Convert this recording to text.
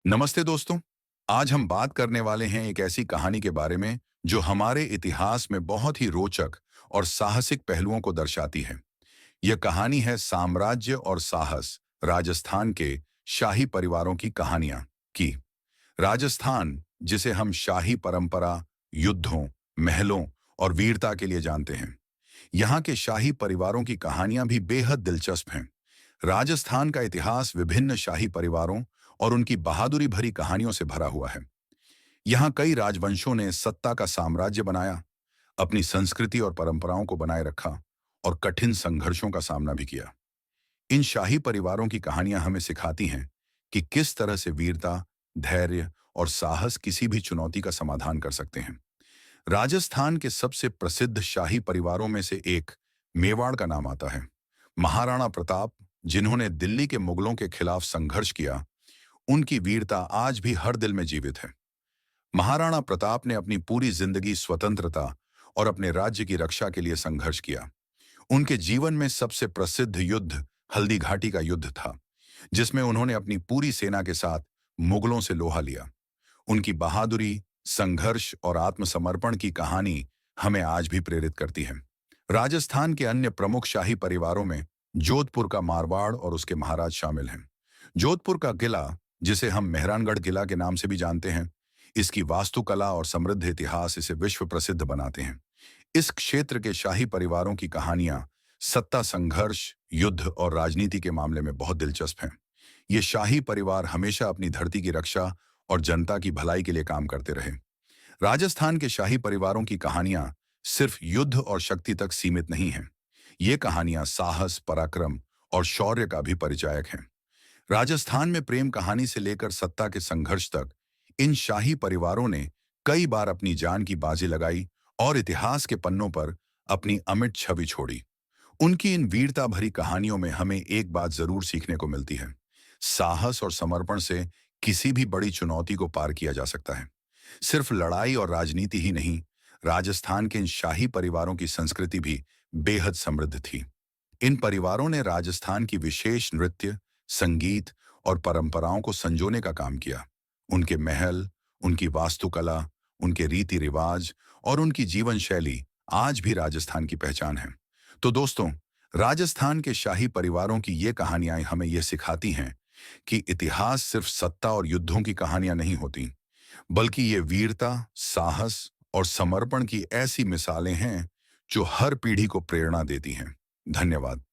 नमस्ते दोस्तों। आज हम बात करने वाले हैं एक ऐसी कहानी के बारे में जो हमारे इतिहास में बहुत ही रोचक और साहसिक पहलुओं को दर्शाती है। यह कहानी है साम्राज्य और साहस, राजस्थान के शाही परिवारों की कहानियां की। राजस्थान, जिसे हम शाही परंपरा, युद्धों, महलों और वीरता के लिए जानते हैं, यहाँ के शाही परिवारों की कहानियां भी बेहद दिलचस्प हैं। राजस्थान का इतिहास विभिन्न शाही परिवारों और उनकी बहादुरी भरी कहानियों से भरा हुआ है। यहाँ कई राजवंशों ने सत्ता का साम्राज्य बनाया, अपनी संस्कृति और परंपराओं को बनाए रखा और कठिन संघर्षों का सामना भी किया। इन शाही परिवारों की कहानियां हमें सिखाती हैं कि किस तरह से वीरता, धैर्य और साहस किसी भी चुनौती का समाधान कर सकते हैं। राजस्थान के सबसे प्रसिद्ध शाही परिवारों में से एक मेवाड़ का नाम आता है। महाराणा प्रताप, जिन्होंने दिल्ली के मुगलों के खिलाफ संघर्ष किया, उनकी वीरता आज भी हर दिल में जीवित है। महाराणा प्रताप ने अपनी पूरी जिंदगी स्वतंत्रता और अपने राज्य की रक्षा के लिए संघर्ष किया। उनके जीवन में सबसे प्रसिद्ध युद्ध हल्दी घाटी का युद्ध था, जिसमें उन्होंने अपनी पूरी सेना के साथ मुगलों से लोहा लिया। उनकी बहादुरी, संघर्ष और आत्मसमर्पण की कहानी हमें आज भी प्रेरित करती है। राजस्थान के अन्य प्रमुख शाही परिवारों में जोधपुर का मारवाड़ और उसके महाराज शामिल हैं। जोधपुर का किला, जिसे हम मेहरानगढ़ किला के नाम से भी जानते हैं, इसकी वास्तुकला और समृद्ध इतिहास इसे विश्व प्रसिद्ध बनाते हैं। इस क्षेत्र के शाही परिवारों की कहानियां सत्ता संघर्ष, युद्ध और राजनीति के मामले में बहुत दिलचस्प हैं। ये शाही परिवार हमेशा अपनी धरती की रक्षा और जनता की भलाई के लिए काम करते रहे। राजस्थान के शाही परिवारों की कहानियां सिर्फ युद्ध और शक्ति तक सीमित नहीं हैं। ये कहानियां साहस, पराक्रम और शौर्य का भी परिचायक हैं। राजस्थान में प्रेम कहानी से लेकर सत्ता के संघर्ष तक इन शाही परिवारों ने कई बार अपनी जान की बाजी लगाई और इतिहास के पन्नों पर अपनी अमिट छवि छोड़ी। उनकी इन वीरता भरी कहानियों में हमें एक बात जरूर सीखने को मिलती है। साहस और समर्पण से किसी भी बड़ी चुनौती को पार किया जा सकता है। सिर्फ लड़ाई और राजनीति ही नहीं, राजस्थान के इन शाही परिवारों की संस्कृति भी बेहद समृद्ध थी। इन परिवारों ने राजस्थान की विशेष नृत्य, संगीत और परंपराओं को संजोने का काम किया। उनके महल, उनकी वास्तुकला, उनके रीति रिवाज और उनकी जीवन शैली आज भी राजस्थान की पहचान है। तो दोस्तों, राजस्थान के शाही परिवारों की ये कहानियां हमें यह सिखाती हैं कि इतिहास सिर्फ सत्ता और युद्धों की कहानियां नहीं होती, बल्कि ये वीरता, साहस और समर्पण की ऐसी मिसालें हैं जो हर पीढ़ी को प्रेरणा देती हैं। धन्यवाद।